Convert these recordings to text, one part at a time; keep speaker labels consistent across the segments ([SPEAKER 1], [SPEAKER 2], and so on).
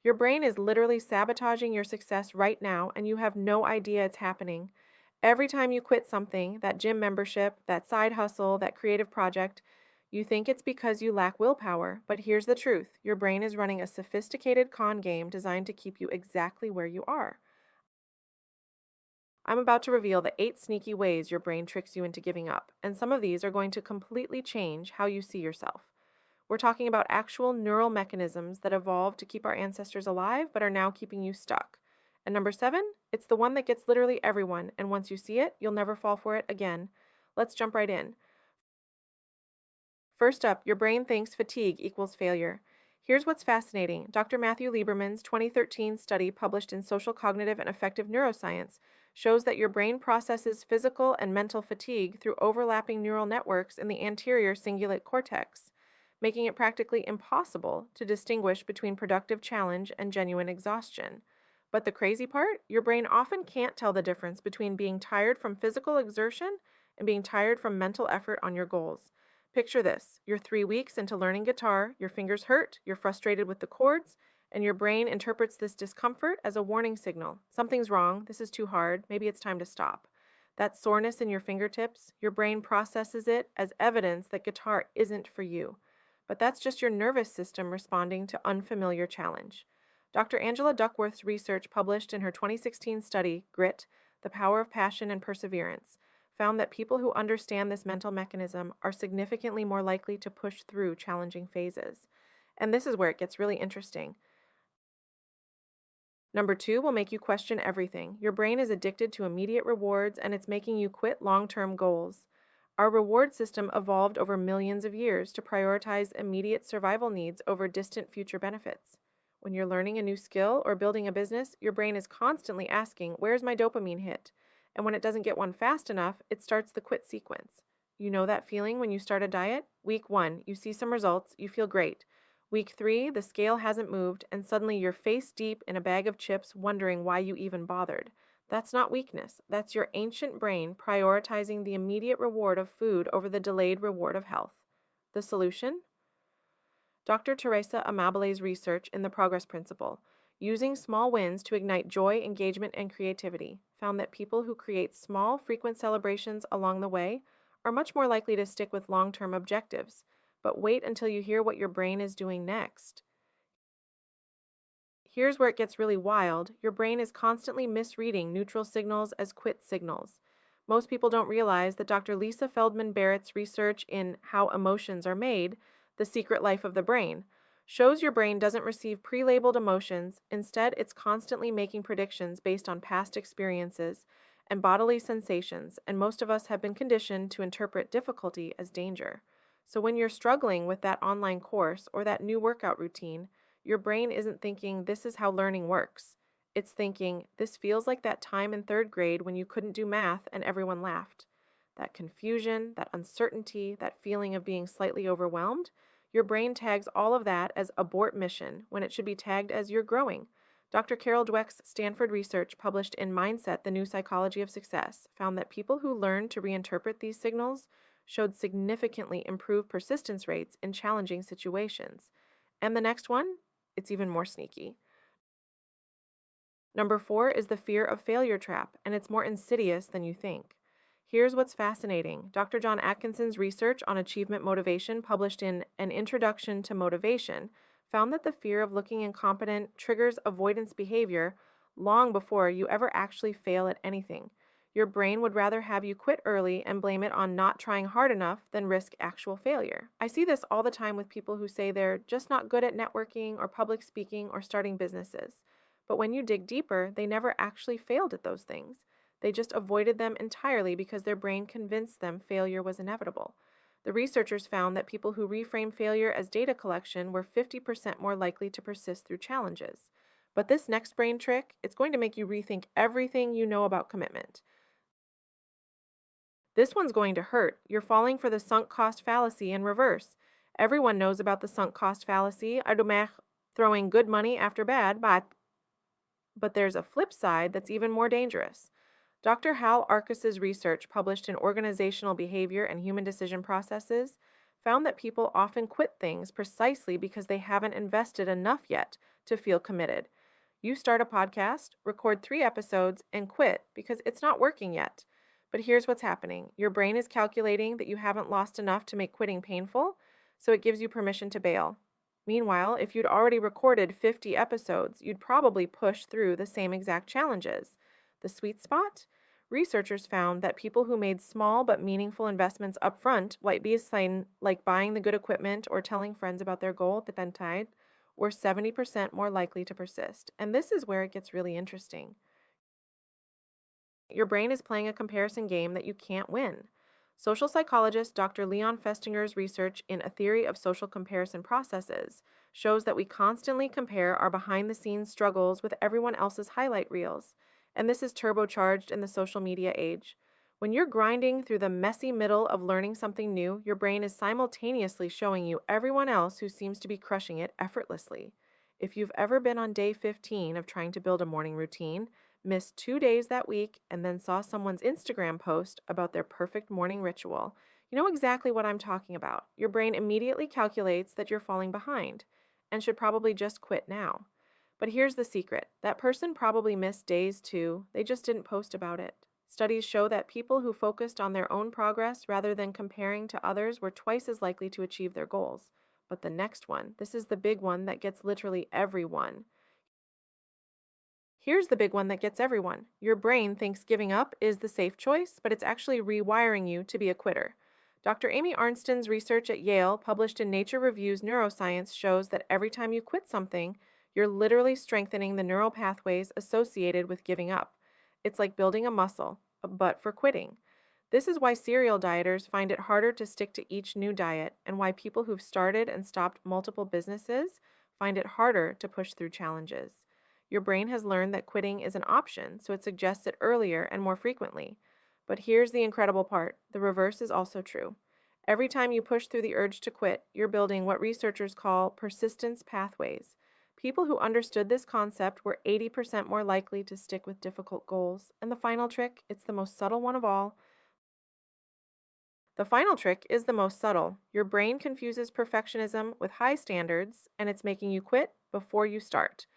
[SPEAKER 1] Your brain is literally sabotaging your success right now, and you have no idea it's happening. Every time you quit something, that gym membership, that side hustle, that creative project, you think it's because you lack willpower. But here's the truth: your brain is running a sophisticated con game designed to keep you exactly where you are. I'm about to reveal the 8 sneaky ways your brain tricks you into giving up, and some of these are going to completely change how you see yourself. We're talking about actual neural mechanisms that evolved to keep our ancestors alive but are now keeping you stuck. And number 7, it's the one that gets literally everyone, and once you see it, you'll never fall for it again. Let's jump right in. First up, your brain thinks fatigue equals failure. Here's what's fascinating. Dr. Matthew Lieberman's 2013 study published in Social Cognitive and Affective Neuroscience shows that your brain processes physical and mental fatigue through overlapping neural networks in the anterior cingulate cortex, making it practically impossible to distinguish between productive challenge and genuine exhaustion. But the crazy part, your brain often can't tell the difference between being tired from physical exertion and being tired from mental effort on your goals. Picture this: you're 3 weeks into learning guitar, your fingers hurt, you're frustrated with the chords, and your brain interprets this discomfort as a warning signal. Something's wrong, this is too hard, maybe it's time to stop. That soreness in your fingertips, your brain processes it as evidence that guitar isn't for you. But that's just your nervous system responding to unfamiliar challenge. Dr. Angela Duckworth's research, published in her 2016 study, Grit: The Power of Passion and Perseverance, found that people who understand this mental mechanism are significantly more likely to push through challenging phases. And this is where it gets really interesting. Number 2 will make you question everything. Your brain is addicted to immediate rewards, and it's making you quit long-term goals. Our reward system evolved over millions of years to prioritize immediate survival needs over distant future benefits. When you're learning a new skill or building a business, your brain is constantly asking, "Where's my dopamine hit?" And when it doesn't get one fast enough, it starts the quit sequence. You know that feeling when you start a diet? Week 1, you see some results, you feel great. Week 3, the scale hasn't moved, and suddenly you're face deep in a bag of chips wondering why you even bothered. That's not weakness. That's your ancient brain prioritizing the immediate reward of food over the delayed reward of health. The solution? Dr. Teresa Amabile's research in the Progress Principle, using small wins to ignite joy, engagement, and creativity, found that people who create small, frequent celebrations along the way are much more likely to stick with long-term objectives. But wait until you hear what your brain is doing next. Here's where it gets really wild. Your brain is constantly misreading neutral signals as quit signals. Most people don't realize that Dr. Lisa Feldman Barrett's research in How Emotions Are Made, The Secret Life of the Brain, shows your brain doesn't receive pre-labeled emotions. Instead, it's constantly making predictions based on past experiences and bodily sensations, and most of us have been conditioned to interpret difficulty as danger. So when you're struggling with that online course or that new workout routine, your brain isn't thinking, "This is how learning works." It's thinking, "This feels like that time in 3rd grade when you couldn't do math and everyone laughed." That confusion, that uncertainty, that feeling of being slightly overwhelmed, your brain tags all of that as abort mission when it should be tagged as you're growing. Dr. Carol Dweck's Stanford research, published in Mindset: The New Psychology of Success, found that people who learned to reinterpret these signals showed significantly improved persistence rates in challenging situations. And the next one, it's even more sneaky. Number 4 is the fear of failure trap, and it's more insidious than you think. Here's what's fascinating. Dr. John Atkinson's research on achievement motivation, published in An Introduction to Motivation, found that the fear of looking incompetent triggers avoidance behavior long before you ever actually fail at anything. Your brain would rather have you quit early and blame it on not trying hard enough than risk actual failure. I see this all the time with people who say they're just not good at networking or public speaking or starting businesses. But when you dig deeper, they never actually failed at those things. They just avoided them entirely because their brain convinced them failure was inevitable. The researchers found that people who reframe failure as data collection were 50% more likely to persist through challenges. But this next brain trick, it's going to make you rethink everything you know about commitment. This one's going to hurt. You're falling for the sunk cost fallacy in reverse. Everyone knows about the sunk cost fallacy, throwing good money after bad, but there's a flip side that's even more dangerous. Dr. Hal Arkus's research, published in Organizational Behavior and Human Decision Processes, found that people often quit things precisely because they haven't invested enough yet to feel committed. You start a podcast, record 3 episodes, and quit because it's not working yet. But here's what's happening: your brain is calculating that you haven't lost enough to make quitting painful, so it gives you permission to bail. Meanwhile, if you'd already recorded 50 episodes, you'd probably push through the same exact challenges. The sweet spot? Researchers found that people who made small but meaningful investments upfront, like buying the good equipment or telling friends about their goal at the bedtime, were 70% more likely to persist. And this is where it gets really interesting. Your brain is playing a comparison game that you can't win. Social psychologist Dr. Leon Festinger's research in A Theory of Social Comparison Processes shows that we constantly compare our behind-the-scenes struggles with everyone else's highlight reels, and this is turbocharged in the social media age. When you're grinding through the messy middle of learning something new, your brain is simultaneously showing you everyone else who seems to be crushing it effortlessly. If you've ever been on day 15 of trying to build a morning routine, missed 2 days that week, and then saw someone's Instagram post about their perfect morning ritual, you know exactly what I'm talking about. Your brain immediately calculates that you're falling behind and should probably just quit now. But here's the secret: that person probably missed days too, they just didn't post about it. Studies show that people who focused on their own progress rather than comparing to others were twice as likely to achieve their goals. But the next one, this is the big one that gets literally everyone. Here's the big one that gets everyone. Your brain thinks giving up is the safe choice, but it's actually rewiring you to be a quitter. Dr. Amy Arnstein's research at Yale, published in Nature Reviews Neuroscience, shows that every time you quit something, you're literally strengthening the neural pathways associated with giving up. It's like building a muscle, but for quitting. This is why serial dieters find it harder to stick to each new diet, and why people who've started and stopped multiple businesses find it harder to push through challenges. Your brain has learned that quitting is an option, so it suggests it earlier and more frequently. But here's the incredible part: the reverse is also true. Every time you push through the urge to quit, you're building what researchers call persistence pathways. People who understood this concept were 80% more likely to stick with difficult goals. And the final trick, it's the most subtle one of all. The final trick is the most subtle. Your brain confuses perfectionism with high standards, and it's making you quit before you start.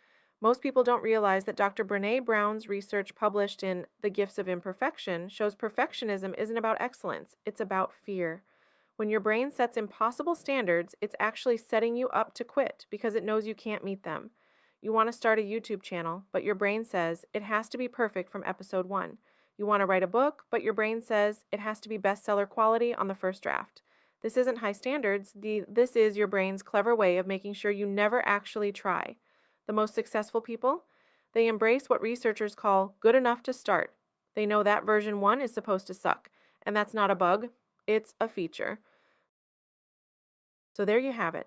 [SPEAKER 1] Most people don't realize that Dr. Brené Brown's research, published in The Gifts of Imperfection, shows perfectionism isn't about excellence, it's about fear. When your brain sets impossible standards, it's actually setting you up to quit because it knows you can't meet them. You want to start a YouTube channel, but your brain says it has to be perfect from episode 1. You want to write a book, but your brain says it has to be bestseller quality on the first draft. This isn't high standards, this is your brain's clever way of making sure you never actually try. The most successful people? They embrace what researchers call good enough to start. They know that version 1 is supposed to suck, and that's not a bug, it's a feature. So there you have it.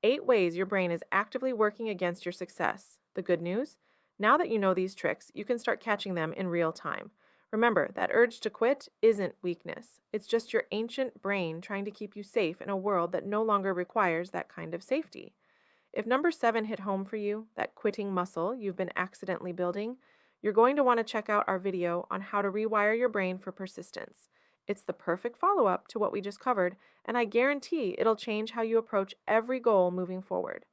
[SPEAKER 1] 8 ways your brain is actively working against your success. The good news? Now that you know these tricks, you can start catching them in real time. Remember, that urge to quit isn't weakness. It's just your ancient brain trying to keep you safe in a world that no longer requires that kind of safety. If number 7 hit home for you, that quitting muscle you've been accidentally building, you're going to want to check out our video on how to rewire your brain for persistence. It's the perfect follow-up to what we just covered, and I guarantee it'll change how you approach every goal moving forward.